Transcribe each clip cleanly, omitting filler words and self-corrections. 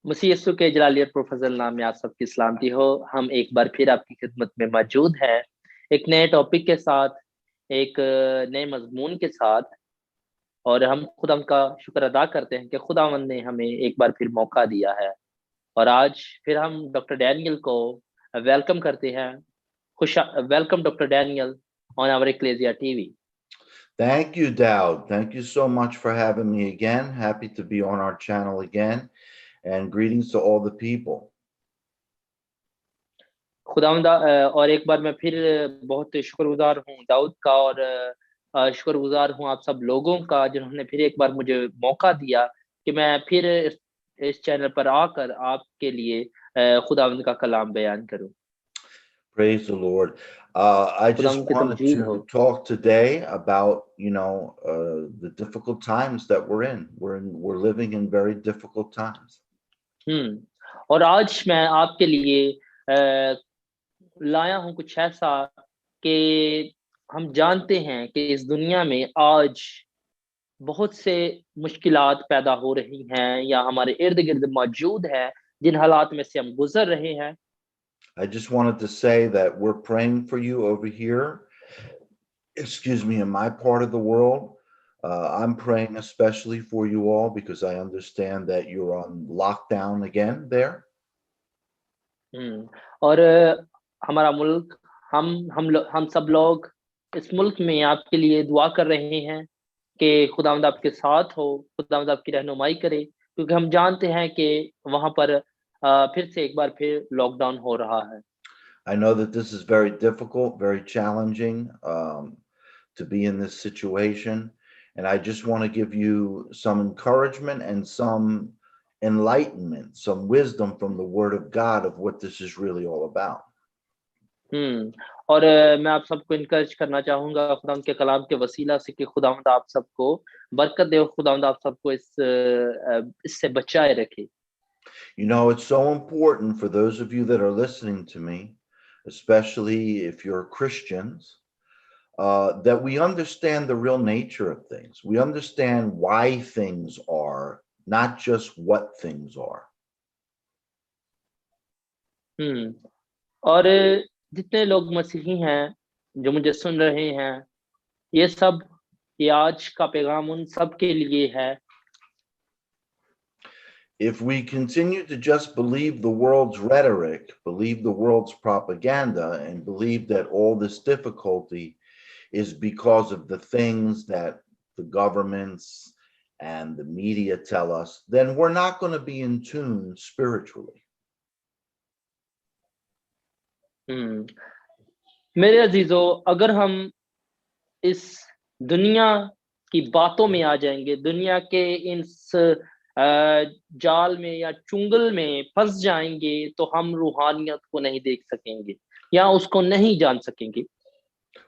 मसीह यीशु के जलालियत प्रोफेसर नाम में आप सबकी सलामती हो। हम एक बार फिर आपकी खिदमत में मौजूद हैं, एक नए टॉपिक के साथ, एक नए मजमून के साथ। और हम खुदा का शुक्र अदा करते हैं कि खुदावंद ने हमें एक बार फिर मौका दिया है। और आज फिर हम डॉक्टर डैनियल को वेलकम करते हैं। खुश welcome doctor Daniel on our Ecclesia TV. Thank you, Dowd. Thank you so much for having me again. Happy to be on our channel again. And greetings to all the people. खुदावंद और एक बार मैं फिर बहुत शुक्रगुजार हूँ दाऊद का, और शुक्रगुजार हूँ आप सब लोगों का जिन्होंने फिर एक बार मुझे मौका दिया कि मैं फिर इस चैनल पर आकर आपके लिए खुदावंद का कलाम बयान करूँ। Praise the Lord. I just खुदावंद की wanted तमजीद हो। to talk today about, the difficult times that we're in. We're living in very difficult times. और आज मैं आपके लिए लाया हूँ कुछ ऐसा कि हम जानते हैं कि इस दुनिया में आज बहुत से मुश्किलात पैदा हो रही हैं या हमारे इर्द गिर्द मौजूद है, जिन हालात में से हम गुजर रहे हैं। I just wanted to say that we're praying for you over here. Excuse me, in my part of the world. I'm praying especially for you all because I understand that you're on lockdown again there. हम्म और हमारा मुल्क, हम सब लोग इस मुल्क में आपके लिए दुआ कर रहे हैं कि खुदावंद आपके साथ हो, खुदावंद आपकी रहनुमाई करे, क्योंकि हम जानते हैं कि वहां पर फिर से एक बार फिर लॉकडाउन हो रहा है। I know that this is very difficult, very challenging to be in this situation. And I just want to give you some encouragement and some enlightenment, some wisdom from the Word of God of what this is really all about. और मैं आप सबको encourage करना चाहूंगा खुदावंद के कलाम के वसीला से कि खुदावंद आप सबको बरकत दे और खुदावंद आप सबको इससे बचाए रखे। You know, it's so important for those of you that are listening to me, especially if you're Christians, that we understand the real nature of things. We understand why things are, not just what things are. हम्म और जितने लोग मसीही हैं जो मुझे सुन रहे हैं, ये सब, ये आज का पैगाम उन सब के लिए है। If we continue to just believe the world's rhetoric, believe the world's propaganda, and believe that all this difficulty is because of the things that the governments and the media tell us, then we're not going to be in tune spiritually. मेरे अजीजों, अगर हम इस दुनिया की बातों में आ जाएंगे, दुनिया के इस जाल में या चुंगल में फंस जाएंगे, तो हम रूहानियत को नहीं देख सकेंगे या उसको नहीं जान सकेंगे।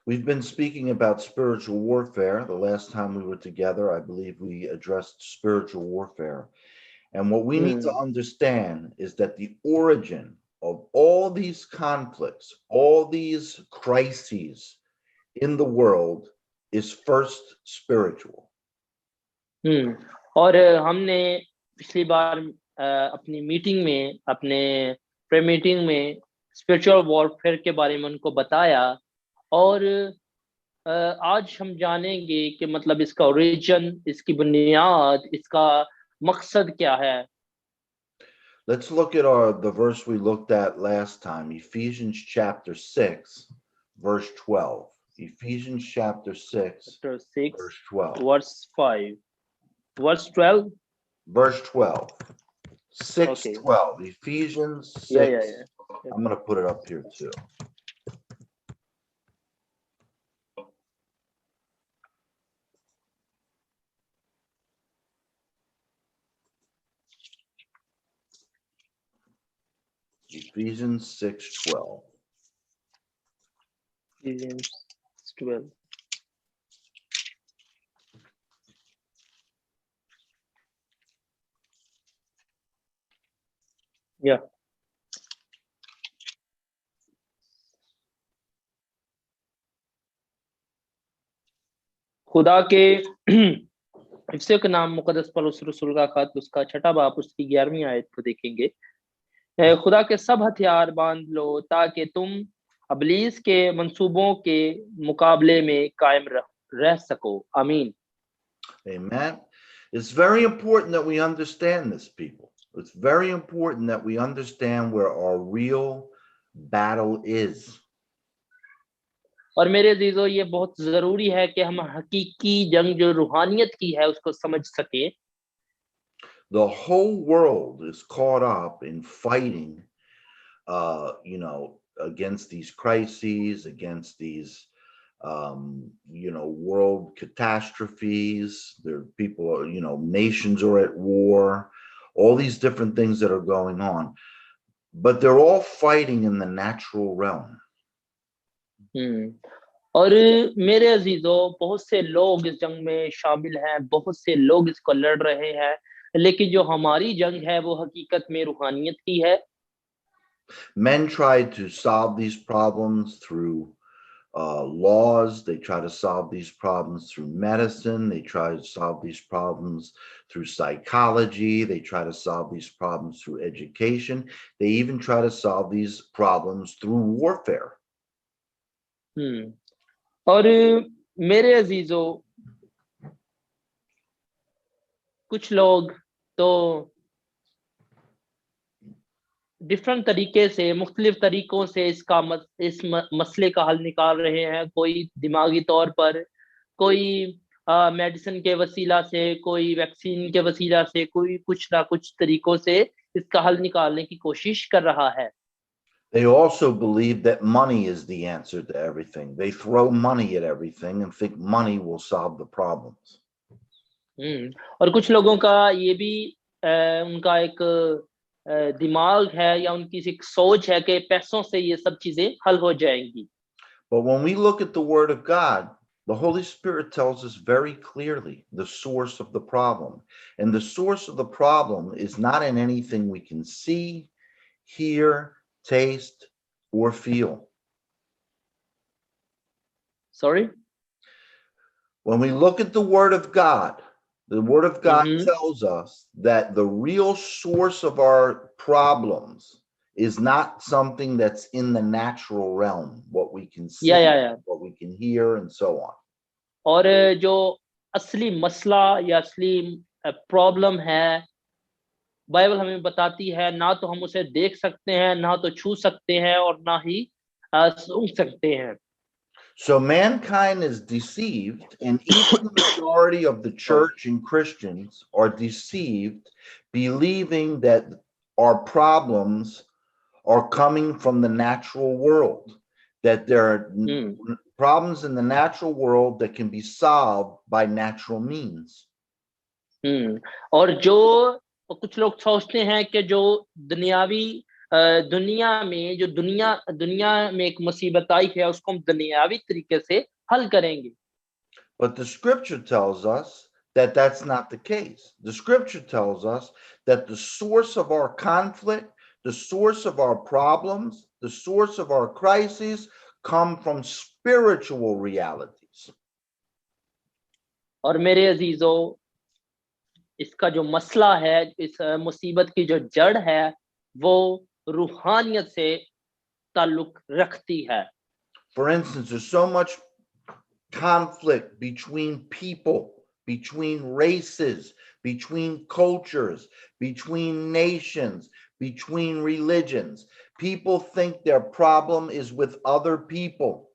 We've been speaking about spiritual warfare. The last time we were together, I believe we addressed spiritual warfare. And what we need to understand is that the origin of all these conflicts, all these crises in the world is first spiritual. और हमने पिछली बार अपनी meeting में, अपने pray meeting में spiritual warfare के बारे में उनको बताया, और आज हम जानेंगे कि मतलब इसका ओरिजिन, इसकी बुनियाद, इसका मकसद क्या है। Let's look at the verse we looked at last time, Ephesians chapter 6, verse 12. Ephesians chapter 6, Chapter 6, verse 12. verse 5. Verse 12? Verse 12. 6, Okay. 12. Ephesians 6. Yeah. I'm going to put it up here too. Ephesians 6:12. Ephesians 12. Yeah. खुदा के इफ्सियों के नाम मुकद्दस पौलुस रसूल का खत उसका 6 बाब उसकी 11वीं आयत को देखेंगे। खुदा के सब हथियार बांध लो ताकि तुम अबलीस के मंसूबों के मुकाबले में कायम रह सको। आमीन। Amen. It's very important that we understand this, people. It's very important that we understand where our real battle is. और मेरे अजीजों, ये बहुत जरूरी है कि हम हकीकी जंग जो रूहानियत की है उसको समझ सके। The whole world is caught up in fighting, against these crises, against these, world catastrophes. There, people are, nations are at war, all these different things that are going on, but they're all fighting in the natural realm. और मेरे अजीजों, बहुत से लोग इस जंग में शामिल हैं, बहुत से लोग इसको लड़ रहे हैं, लेकिन जो हमारी जंग है वो हकीकत में रूहानियत की है। Men try to solve these problems through laws. They try to solve these problems through medicine. They try to solve these problems through psychology. They try to solve these problems through education. They even try to solve these problems through warfare. और मेरे अजीजों, कुछ लोग तो different तरीके से, मुख्तलिफ तरीकों से इस मसले का हल निकाल रहे हैं। कोई दिमागी तौर पर, कोई मेडिसिन के वसीला से, कोई वैक्सीन के वसीला से, कोई कुछ ना कुछ तरीकों से इसका हल निकालने की कोशिश कर रहा है। They also believe that money is the answer to everything. They throw money at everything and think money will solve the problems. और कुछ लोगों का ये भी उनका एक दिमाग है या उनकी एक सोच है कि पैसों से ये सब चीजें हल हो जाएंगी। But when we look at the Word of God, the Holy Spirit tells us very clearly the source of the problem. And the source of the problem is not in anything we can see, hear, taste, or feel. Sorry? When we look at the Word of God, the Word of God tells us that the real source of our problems is not something that's in the natural realm, what we can see, what we can hear, and so on. और जो असली मसला या असली problem है, Bible हमें बताती है, ना तो हम उसे देख सकते हैं, ना तो छू सकते हैं, और ना ही सुन सकते हैं। So mankind is deceived, and even the majority of the church and Christians are deceived, believing that our problems are coming from the natural world, that there are problems in the natural world that can be solved by natural means. और जो कुछ लोग सोचते हैं कि जो दुनिया में जो दुनिया में एक मुसीबत आई है उसको हम दुनियावी तरीके से हल करेंगे। But the scripture tells us that that's not the case. The scripture tells us that the source of our conflict, the source of our problems, the source of our crises come from spiritual realities. और मेरे अजीजों, इसका जो मसला है, इस मुसीबत की जो जड़ है, वो रूहानियत से ताल्लुक रखती है। For instance, there's so much conflict between people, between races, between cultures, between nations, between religions. People think their problem is with other people.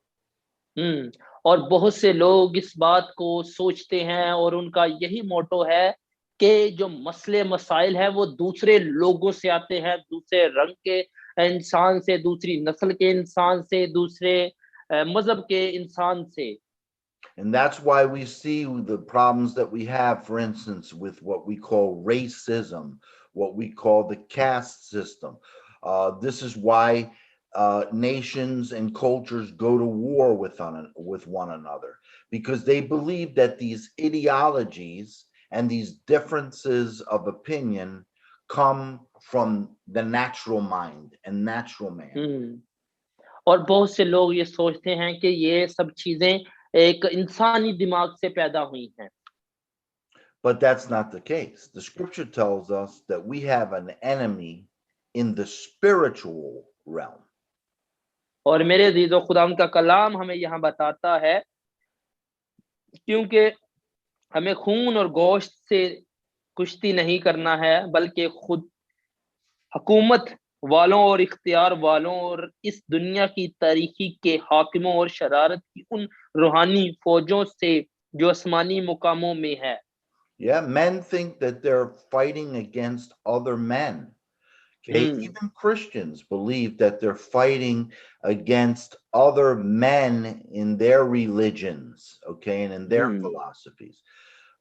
और बहुत से लोग इस बात को सोचते हैं और उनका यही मोटो है कि जो मसले मसाइल है वो दूसरे लोगों से आते हैं, दूसरे रंग के इंसान से, दूसरी नस्ल के इंसान से, दूसरे मजहब के इंसान से। And that's why we see the problems that we have, for instance, with what we call racism, what we call the caste system. This is why nations and cultures go to war with one another, because they believe that these ideologies and these differences of opinion come from the natural mind and natural man. और बहुत से लोग ये सोचते हैं कि ये सब चीजें एक इंसानी दिमाग से पैदा हुई हैं। But that's not the case. The scripture tells us that we have an enemy in the spiritual realm. और मेरे अजीजों, खुदा का कलाम हमें यहाँ बताता है, क्योंकि हमें खून और गोश्त से कुश्ती नहीं करना है, बल्कि खुद हुकूमत वालों और इख्तियार वालों और इस दुनिया की तारीकी के हाकिमों और शरारत की उन रूहानी फौजों से जो आसमानी मुकामों में है. Yeah, men think that they're fighting against other men. Okay, even Christians believe that they're fighting against other men in their religions, okay, and in their philosophies.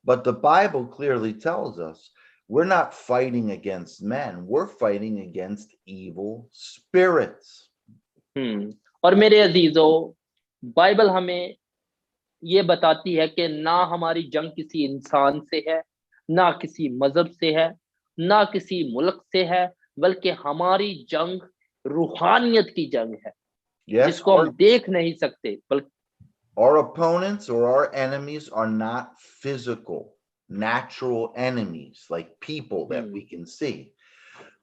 But the Bible clearly tells us we're not fighting against men, we're fighting against evil spirits. और मेरे अजीजों, Bible हमें ये बताती है कि ना हमारी जंग किसी इंसान से है, ना किसी मजहब से है, ना किसी मुल्क से है, बल्कि हमारी जंग रूहानियत की जंग है. Yes, जिसको हम देख नहीं सकते. Our opponents or our enemies are not physical, natural enemies like people that we can see.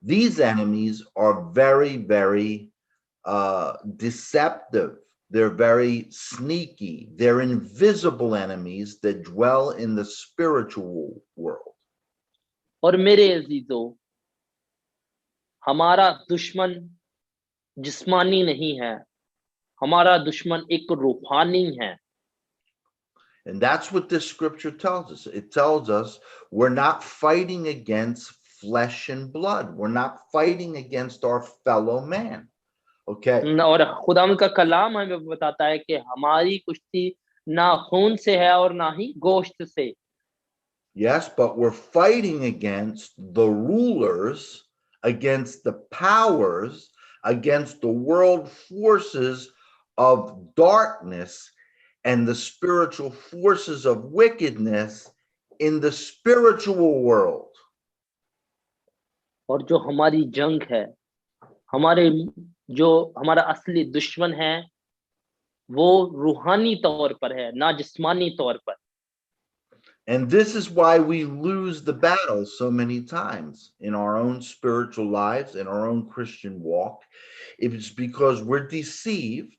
These enemies are very, very deceptive. They're very sneaky. They're invisible enemies that dwell in the spiritual world. और मेरे अजीजों, हमारा दुश्मन जिस्मानी नहीं है, हमारा दुश्मन एक रूहानी है. And that's what this scripture tells us. It tells us we're not fighting against flesh and blood. We're not fighting against our fellow man. Okay. और खुदा का कलाम हमें बताता है कि हमारी कुश्ती ना खून से है और ना ही गोश्त से. Yes, but we're fighting against the rulers, against the powers, against the world forces of darkness and the spiritual forces of wickedness in the spiritual world. और जो हमारी जंग है, हमारा असली दुश्मन है, वो रूहानी तौर पर है, ना जिस्मानी तौर पर. And this is why we lose the battle so many times in our own spiritual lives, in our own Christian walk. It's because we're deceived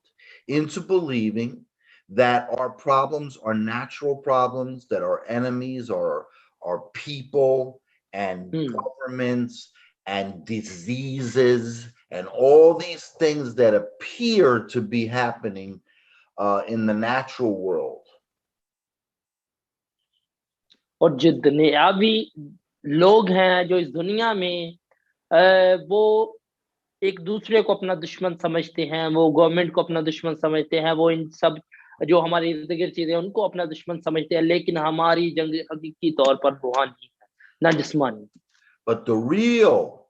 into believing that our problems are natural problems, that our enemies are people and governments and diseases and all these things that appear to be happening in the natural world. और जो दुनियावी लोग हैं जो इस दुनिया में, वो एक दूसरे को अपना दुश्मन समझते हैं, वो गवर्नमेंट को अपना दुश्मन समझते हैं, वो इन सब जो हमारे इर्द गिर्द चीजें उनको अपना दुश्मन समझते हैं, लेकिन हमारी जंग हकीकी तौर पर रूहानी है, ना जिस्मानी. But the real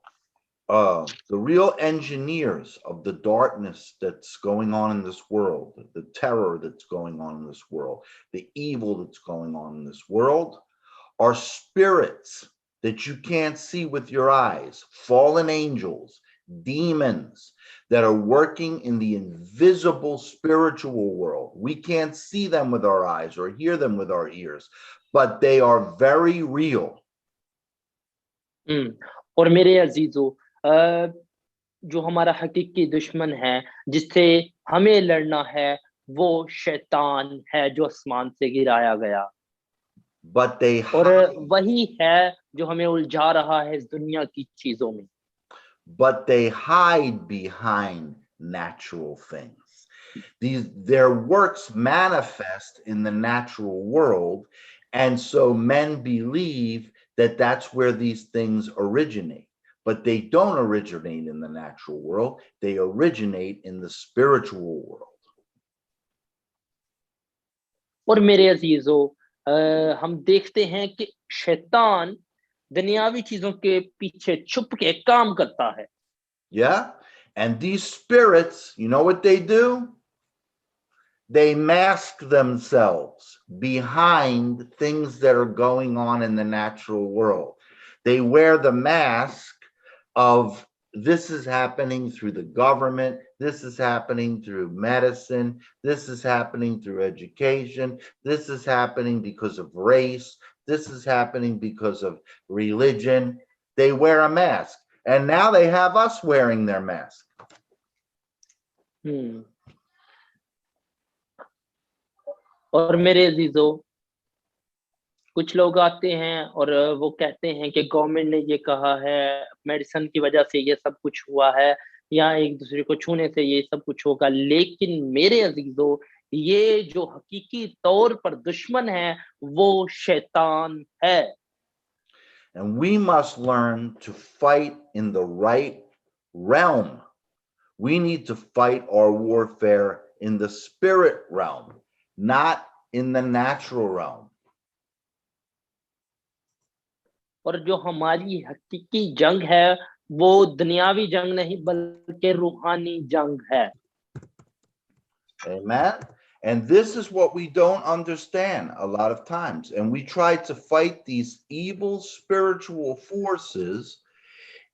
engineers of the darkness that's going on in this world, the terror that's going on in this world, the evil that's going on in this world, are spirits that you can't see with your eyes, fallen angels, demons that are working in the invisible spiritual world. We can't see them with our eyes or hear them with our ears, but they are very real. और मेरे अजीजों, जो हमारा हकीकी दुश्मन है, जिससे हमें लड़ना है, वो शैतान है जो आसमान से गिराया गया. But they और वही है जो हमें उलझा रहा है इस दुनिया की चीजों में. But they hide behind natural things. Their works manifest in the natural world, and so men believe that that's where these things originate. But they don't originate in the natural world, they originate in the spiritual world. और मेरे अजीजों, हम देखते हैं कि शैतान दुनियावी चीजों के पीछे छुप के काम करता है. Yeah, and these spirits, you know what they do? They mask themselves behind things that are going on in the natural world. They wear the mask of this is happening through the government, this is happening through medicine, this is happening through education, this is happening because of race, This is happening because of religion. They wear a mask, and now they have us wearing their mask. और मेरे अजीजों, कुछ लोग आते हैं और वो कहते हैं कि गवर्नमेंट ने ये कहा है, मेडिसिन की वजह से ये सब कुछ हुआ है, या एक दूसरे को छूने से ये सब कुछ होगा। लेकिन मेरे अजीजों, ये जो हकीकी तौर पर दुश्मन है वो शैतान है। And we must learn to fight in the right realm. We need to fight our warfare in the spirit realm, not in the natural realm. और जो हमारी हकीकी जंग है वो दुनियावी जंग नहीं बल्कि रूहानी जंग है। Amen. And this is what we don't understand a lot of times. And we try to fight these evil spiritual forces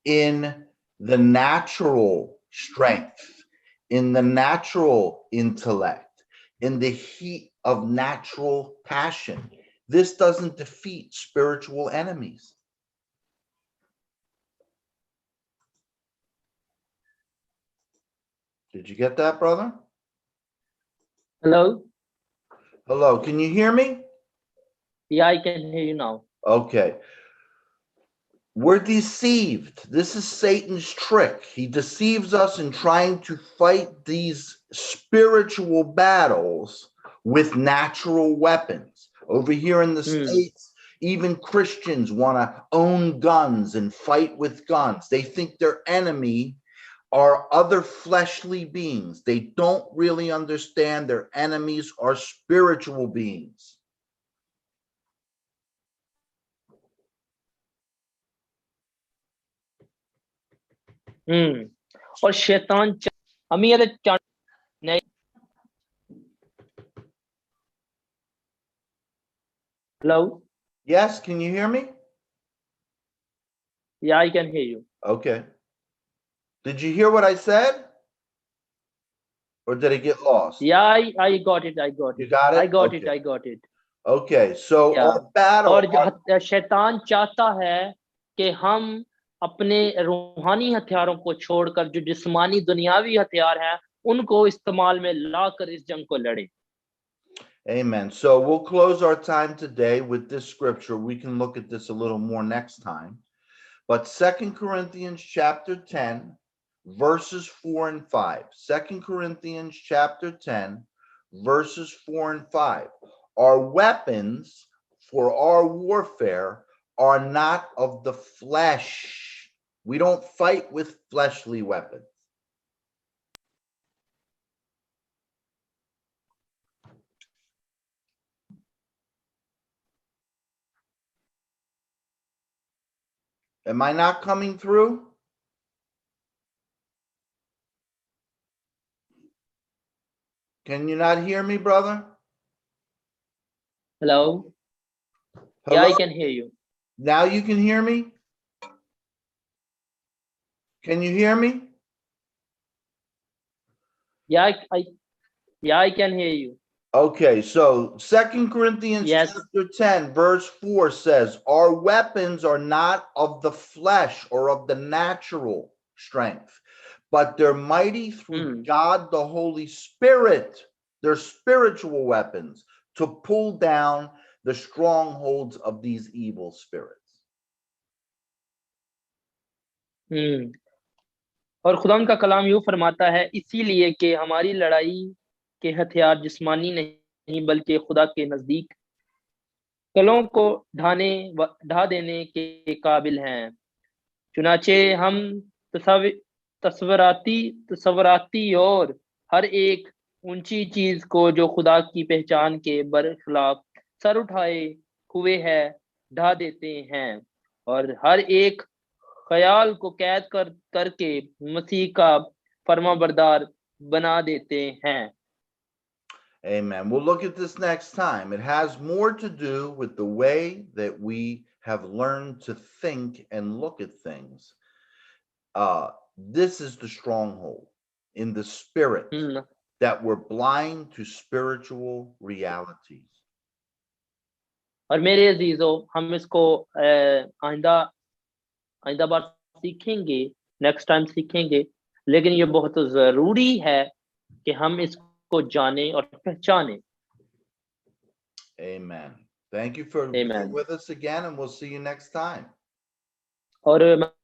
in the natural strength, in the natural intellect, in the heat of natural passion. This doesn't defeat spiritual enemies. Did you get that, brother? Hello? Hello, can you hear me? Yeah, I can hear you now. Okay. We're deceived. This is Satan's trick. He deceives us in trying to fight these spiritual battles with natural weapons. Over here in the States, even Christians want to own guns and fight with guns. They think their enemy are other fleshly beings. They don't really understand their enemies are spiritual beings. और शैतान Hello? Yes, can you hear me? Yeah, I can hear you. Okay. Did you hear what I said? Or did it get lost? Yeah, I got it. I got it. You got it? I got Okay. it. I got it. Okay, so Yeah. our battle. और जो शैतान चाहता है कि हम अपने रूहानी हथियारों को छोड़कर जो जिस्मानी दुनियावी हथियार हैं उनको इस्तेमाल में लाकर इस जंग को लड़े। Amen. So we'll close our time today with this scripture. We can look at this a little more next time. But 2 Corinthians chapter 10, verses 4 and 5. 2 Corinthians chapter 10, verses 4 and 5. Our weapons for our warfare are not of the flesh. We don't fight with fleshly weapons. Am I not coming through? Can you not hear me, brother? Hello? Hello? Yeah, I can hear you. Now you can hear me? Can you hear me? Yeah, I can hear you. Okay, so 2 Corinthians chapter 10, verse 4 says, our weapons are not of the flesh or of the natural strength, but they're mighty through God the Holy Spirit. They're spiritual weapons to pull down the strongholds of these evil spirits. और खुदा का कलाम यूं फरमाता है, इसीलिए कि हमारी लड़ाई के हथियार जिस्मानी नहीं बल्कि खुदा के नजदीक कलों को ढा देने के काबिल हैं। चुनाचे हम तस्वराती और हर एक ऊंची चीज को जो खुदा की पहचान के बरखिलाफ सर उठाए हुए है ढा देते हैं और हर एक ख्याल को कैद करके मसीह का फरमाबरदार बना देते हैं। Amen. We'll look at this next time. It has more to do with the way that we have learned to think and look at things. This is the stronghold in the spirit, that we're blind to spiritual realities. और मेरे अजीजों, हम इसको आइंदा आइंदा बार सीखेंगे, next time सीखेंगे, लेकिन ये बहुत जरूरी है कि हम इसको जाने और पहचाने। Amen. Thank you for being आमीन। with us again, and we'll see you next time. और